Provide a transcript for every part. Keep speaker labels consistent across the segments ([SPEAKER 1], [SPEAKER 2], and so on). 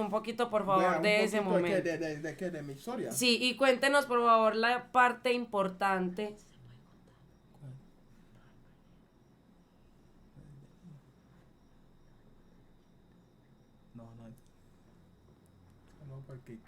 [SPEAKER 1] un poquito, por
[SPEAKER 2] Vea,
[SPEAKER 1] favor,
[SPEAKER 2] un
[SPEAKER 1] de ese
[SPEAKER 2] poquito
[SPEAKER 1] momento.
[SPEAKER 2] de qué, de mi historia.
[SPEAKER 1] Sí, y cuéntenos, por favor, la parte importante.
[SPEAKER 2] No, no, no, porque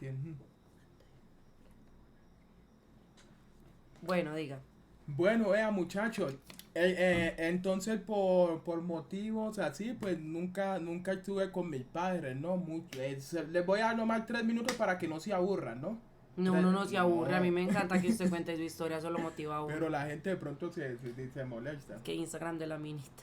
[SPEAKER 1] Bueno, diga.
[SPEAKER 2] bueno, vea, muchachos. Entonces, por motivos así, pues nunca estuve con mis padres, ¿no? Mucho. Les voy a dar nomás 3 minutos para que no se aburran, ¿no?
[SPEAKER 1] No, uno no se aburre. A mí
[SPEAKER 2] No.
[SPEAKER 1] me encanta que usted cuente su historia, eso lo motiva a uno.
[SPEAKER 2] Pero la gente de pronto se molesta.
[SPEAKER 1] Que Instagram de la minita.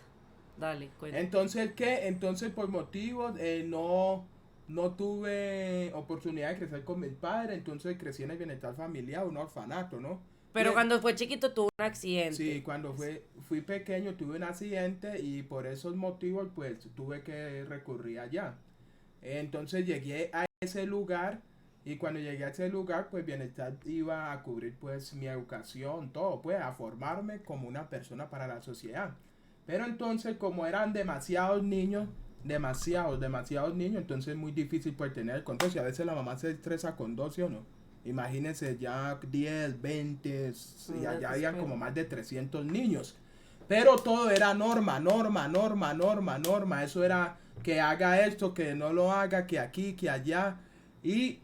[SPEAKER 1] Dale, cuente.
[SPEAKER 2] Entonces, ¿qué? Entonces, por motivos, no tuve oportunidad de crecer con mis padres, entonces crecí en el bienestar familiar, un orfanato, ¿no? Y
[SPEAKER 1] Pero cuando fue chiquito tuvo un accidente.
[SPEAKER 2] sí, cuando fui pequeño tuve un accidente y por esos motivos, pues tuve que recurrir allá. Entonces llegué a ese lugar y cuando llegué a ese lugar, pues bienestar iba a cubrir pues mi educación, todo, pues a formarme como una persona para la sociedad. Pero entonces como eran demasiados niños, entonces es muy difícil pues tener el control. Si a veces la mamá se estresa con 12 o no. Imagínense ya 10 20 y
[SPEAKER 1] Un
[SPEAKER 2] allá habían
[SPEAKER 1] desespero.
[SPEAKER 2] como más de 300 niños. Pero todo era norma. Eso era que haga esto, que no lo haga, que aquí, que allá. Y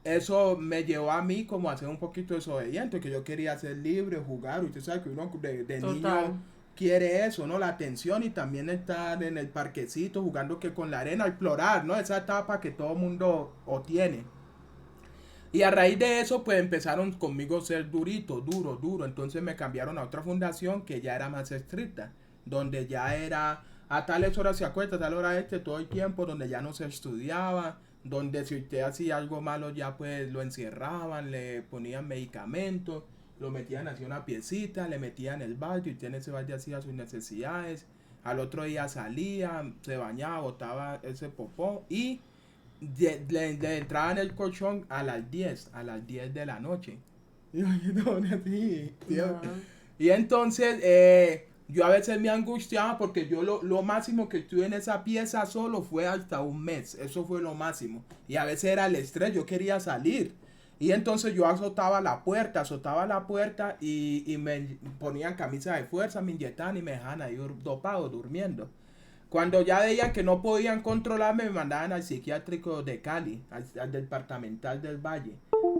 [SPEAKER 2] eso me llevó a mí como a ser un poquito desobediente, que yo quería ser libre, jugar. Usted sabe que uno de niño
[SPEAKER 1] Total.
[SPEAKER 2] quiere eso, ¿no? La atención y también estar en el parquecito jugando que con la arena, explorar, ¿no? Esa etapa que todo mundo o tiene. Y a raíz de eso, pues empezaron conmigo a ser duro. Entonces me cambiaron a otra fundación que ya era más estricta, donde ya era a tales horas se acuesta, a tal hora todo el tiempo, donde ya no se estudiaba, donde si usted hacía algo malo ya pues lo encerraban, le ponían medicamentos, lo metían hacia una piecita, le metían el balde y usted en ese balde hacía sus necesidades. Al otro día salía, se bañaba, botaba ese popó y le entraba en el colchón a las 10 de la noche.
[SPEAKER 1] Nada.
[SPEAKER 2] Y entonces yo a veces me angustiaba porque yo lo máximo que estuve en esa pieza solo fue hasta un mes. Eso fue lo máximo. Y a veces era el estrés, yo quería salir. Y entonces yo azotaba la puerta y me ponían camisa de fuerza, me inyectaban y me dejaban ahí dopado, durmiendo. Cuando ya veían que no podían controlarme, me mandaban al psiquiátrico de Cali, al departamental del Valle.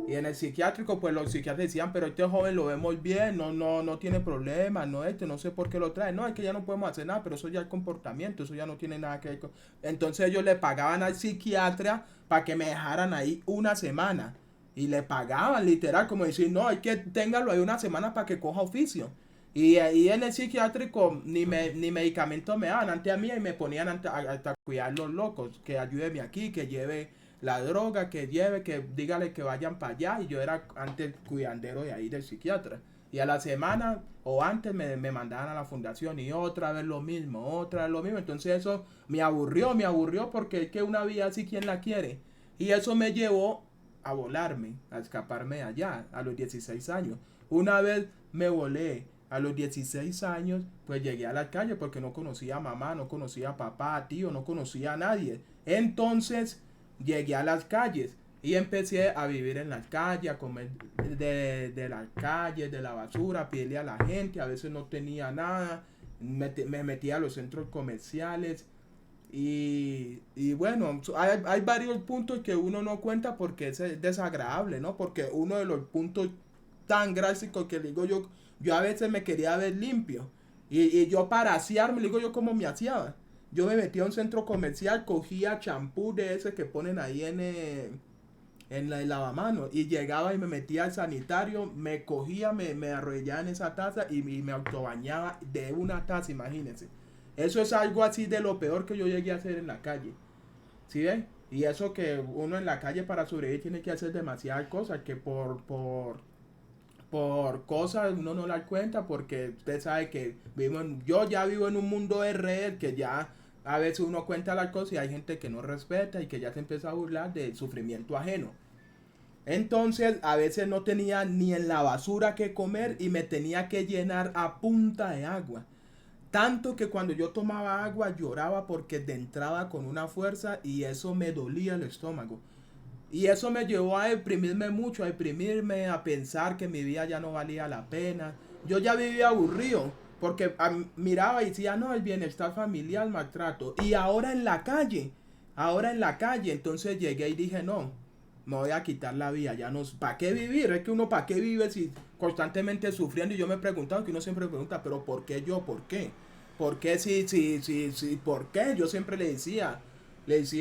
[SPEAKER 2] Y en el psiquiátrico, pues los psiquiatras decían, pero este joven lo vemos bien, no tiene problemas, no sé por qué lo trae. No, es que ya no podemos hacer nada, pero eso ya es comportamiento, eso ya no tiene nada que ver con... Entonces ellos le pagaban al psiquiatra para que me dejaran ahí una semana. Y le pagaban literal, como decir, no, hay que téngalo ahí una semana para que coja oficio. Y ahí en el psiquiátrico ni medicamentos me daban antes a mí y me ponían hasta cuidar los locos, que ayúdeme aquí, que lleve la droga, que lleve, que dígale que vayan para allá. Y yo era antes cuidandero de ahí del psiquiatra. Y a la semana o antes me mandaban a la fundación y otra vez lo mismo. Entonces eso me aburrió porque es que una vida así, ¿quién la quiere? Y eso me llevó a volarme, a escaparme de allá a los 16 años. Una vez me volé a los 16 años, pues llegué a la calle porque no conocía a mamá, no conocía a papá, a tío, no conocía a nadie. Entonces llegué a las calles y empecé a vivir en las calles, a comer de las calles, de la basura, a pedirle a la gente, a veces no tenía nada, me metía a los centros comerciales y bueno, hay varios puntos que uno no cuenta porque es desagradable, ¿no? Porque uno de los puntos tan gráficos que digo yo a veces me quería ver limpio. Y yo para asearme, digo yo cómo me aseaba. Yo me metía a un centro comercial, cogía champú de ese que ponen ahí en la lavamanos y llegaba y me metía al sanitario, me cogía, me arrollaba en esa taza y me autobañaba de una taza, imagínense. Eso es algo así de lo peor que yo llegué a hacer en la calle. ¿Sí ven? Y eso que uno en la calle para sobrevivir tiene que hacer demasiadas cosas que por cosas uno no la cuenta porque usted sabe que yo ya vivo en un mundo de red que ya a veces uno cuenta las cosas y hay gente que no respeta y que ya se empieza a burlar del sufrimiento ajeno. Entonces a veces no tenía ni en la basura que comer y me tenía que llenar a punta de agua. Tanto que cuando yo tomaba agua lloraba porque entraba con una fuerza y eso me dolía el estómago. Y eso me llevó a deprimirme mucho, a deprimirme, a pensar que mi vida ya no valía la pena. Yo ya vivía aburrido, porque miraba y decía, no, el bienestar familiar, maltrato. Y ahora en la calle, entonces llegué y dije, no, me voy a quitar la vida, ya no, ¿para qué vivir? Es que uno, ¿para qué vive si constantemente sufriendo? Y yo me preguntaba, que uno siempre pregunta, pero ¿por qué yo? ¿Por qué? ¿Por qué sí, por qué? Yo siempre le decía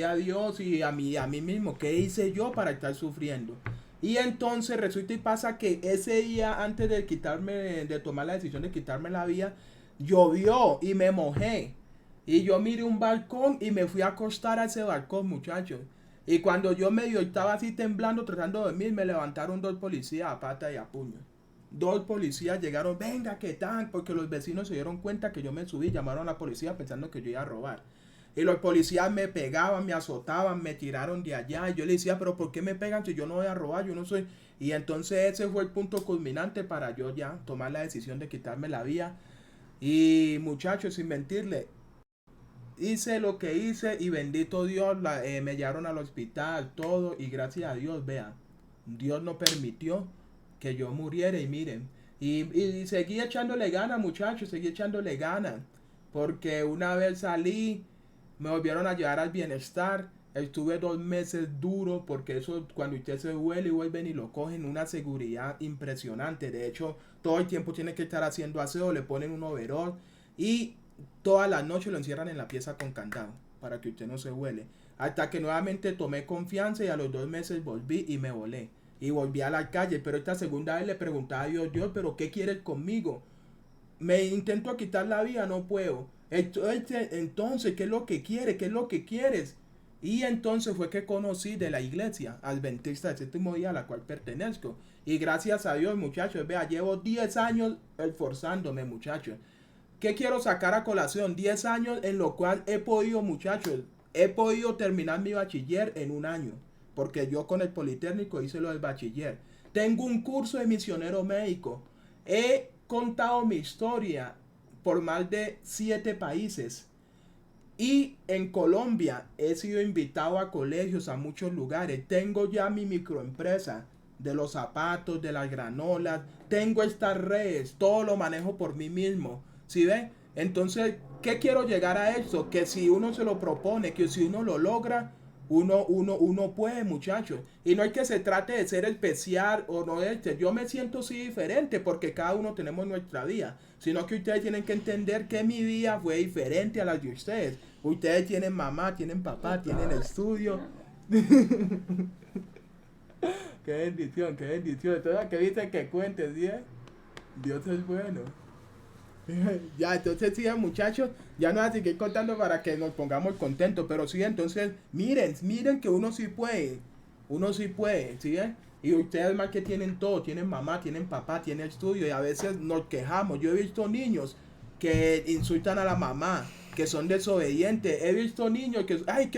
[SPEAKER 2] a Dios y a mí mismo, ¿qué hice yo para estar sufriendo? Y entonces resulta y pasa que ese día antes de de tomar la decisión de quitarme la vida, llovió y me mojé. Y yo miré un balcón y me fui a acostar a ese balcón, muchachos. Y cuando yo medio estaba así temblando, tratando de dormir, me levantaron dos policías a pata y a puño. Dos policías llegaron, venga, ¿qué tal? Porque los vecinos se dieron cuenta que yo me subí, llamaron a la policía pensando que yo iba a robar. Y los policías me pegaban, me azotaban, me tiraron de allá. Y yo le decía, pero ¿por qué me pegan si yo no voy a robar? Yo no soy... Y entonces ese fue el punto culminante para yo ya tomar la decisión de quitarme la vida. Y muchachos, sin mentirle, hice lo que hice y bendito Dios, me llevaron al hospital, todo. Y gracias a Dios, vean, Dios no permitió que yo muriera y miren. Y seguí echándole ganas, muchachos, seguí echándole ganas. Porque una vez salí, me volvieron a llevar al bienestar. Estuve 2 meses duro porque eso cuando usted se huele y vuelven y lo cogen una seguridad impresionante. De hecho, todo el tiempo tiene que estar haciendo aseo, le ponen un overol y toda la noche lo encierran en la pieza con candado para que usted no se huele. Hasta que nuevamente tomé confianza y a los 2 meses volví y me volé. Y volví a la calle, pero esta segunda vez le preguntaba a Dios, Dios, pero ¿qué quieres conmigo? Me intento quitar la vida, no puedo. Entonces, ¿qué es lo que quiere? ¿Qué es lo que quieres? Y entonces fue que conocí de la iglesia adventista del séptimo día a la cual pertenezco. Y gracias a Dios, muchachos, vea, llevo 10 años esforzándome, muchachos. ¿Qué quiero sacar a colación? 10 años en lo cual he podido, muchachos, he podido terminar mi bachiller en un año. Porque yo con el Politécnico hice lo del bachiller. Tengo un curso de misionero médico. He contado mi historia por más de 7 países. Y en Colombia he sido invitado a colegios, a muchos lugares. Tengo ya mi microempresa de los zapatos, de las granolas. Tengo estas redes, todo lo manejo por mí mismo. ¿Sí ven? Entonces, ¿qué quiero llegar a eso? Que si uno se lo propone, que si uno lo logra, uno puede, muchachos. Y no es que se trate de ser especial o no yo me siento sí diferente porque cada uno tenemos nuestra vida, sino que ustedes tienen que entender que mi vida fue diferente a la de ustedes. Ustedes tienen mamá, tienen papá, tienen estudio. Qué bendición, qué bendición. Entonces, ¿qué dicen que cuentes, ¿sí? Dios es bueno. Ya, entonces sí, muchachos, ya no hay que ir contando para que nos pongamos contentos, pero sí, entonces, miren que uno sí puede, ¿sí? Y ustedes más que tienen todo, tienen mamá, tienen papá, tienen estudio, y a veces nos quejamos. Yo he visto niños que insultan a la mamá, que son desobedientes. He visto niños que, ay,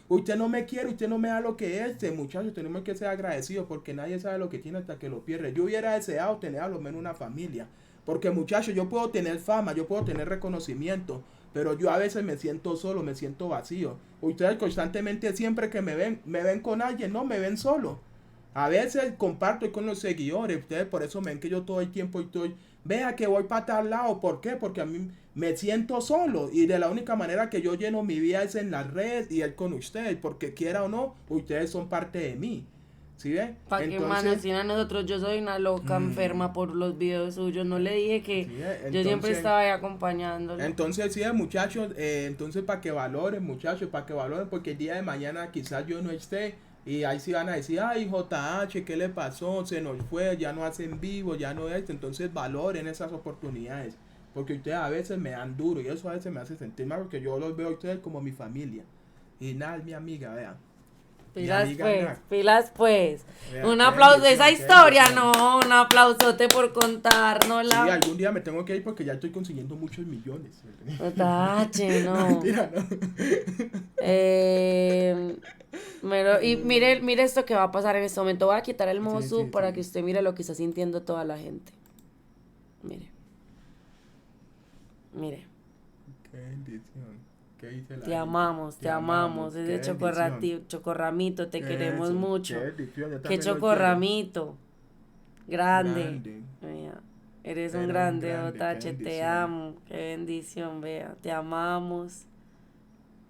[SPEAKER 2] usted no me quiere, usted no me da lo que es. Muchachos, tenemos que ser agradecidos porque nadie sabe lo que tiene hasta que lo pierde. Yo hubiera deseado tener a lo menos una familia. Porque muchachos, yo puedo tener fama, yo puedo tener reconocimiento, pero yo a veces me siento solo, me siento vacío. Ustedes constantemente, siempre que me ven con alguien, no, me ven solo. A veces comparto con los seguidores, ustedes por eso me ven que yo todo el tiempo estoy, vea que voy para tal lado, ¿por qué? Porque a mí me siento solo y de la única manera que yo lleno mi vida es en las redes y es con ustedes, porque quiera o no, ustedes son parte de mí. ¿Sí ve?
[SPEAKER 1] Para que manecien a nosotros, yo soy una loca enferma por los videos suyos, no le dije que yo siempre estaba ahí acompañándolo.
[SPEAKER 2] Entonces, sí, muchachos, entonces para que valoren, muchachos, para que valoren, porque el día de mañana quizás yo no esté y ahí sí van a decir, ay, JH, ¿qué le pasó? Se nos fue, ya no hacen vivo, ya no esto, entonces valoren esas oportunidades, porque ustedes a veces me dan duro y eso a veces me hace sentir mal porque yo los veo a ustedes como mi familia. Y nada, mi amiga, vean.
[SPEAKER 1] Pilas pues. Vea, un aplauso, esa historia, no, un aplausote por contárnosla.
[SPEAKER 2] Sí, algún día me tengo que ir porque ya estoy consiguiendo muchos millones.
[SPEAKER 1] Tache, no.
[SPEAKER 2] No, mentira, no.
[SPEAKER 1] Y mire esto que va a pasar en este momento. Voy a quitar el modo sub para que usted mire lo que está sintiendo toda la gente. Mire.
[SPEAKER 2] Qué bendición. ¿Qué dice la
[SPEAKER 1] Te
[SPEAKER 2] gente?
[SPEAKER 1] amamos, te amamos.
[SPEAKER 2] Qué
[SPEAKER 1] Ese
[SPEAKER 2] bendición.
[SPEAKER 1] chocorramito, te queremos
[SPEAKER 2] Eso,
[SPEAKER 1] mucho.
[SPEAKER 2] qué bendición, yo
[SPEAKER 1] Qué
[SPEAKER 2] también lo
[SPEAKER 1] chocorramito. Grande.
[SPEAKER 2] Grande.
[SPEAKER 1] Vea, eres
[SPEAKER 2] Pero
[SPEAKER 1] un
[SPEAKER 2] un
[SPEAKER 1] grande,
[SPEAKER 2] grande, qué
[SPEAKER 1] Otache, te
[SPEAKER 2] bendición.
[SPEAKER 1] amo. Qué bendición, vea. Te amamos.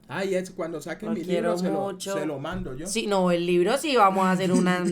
[SPEAKER 2] Ay, es cuando saque
[SPEAKER 1] Lo
[SPEAKER 2] mi
[SPEAKER 1] quiero
[SPEAKER 2] libro
[SPEAKER 1] mucho.
[SPEAKER 2] se lo mando yo.
[SPEAKER 1] Sí, no, el libro sí vamos a hacer una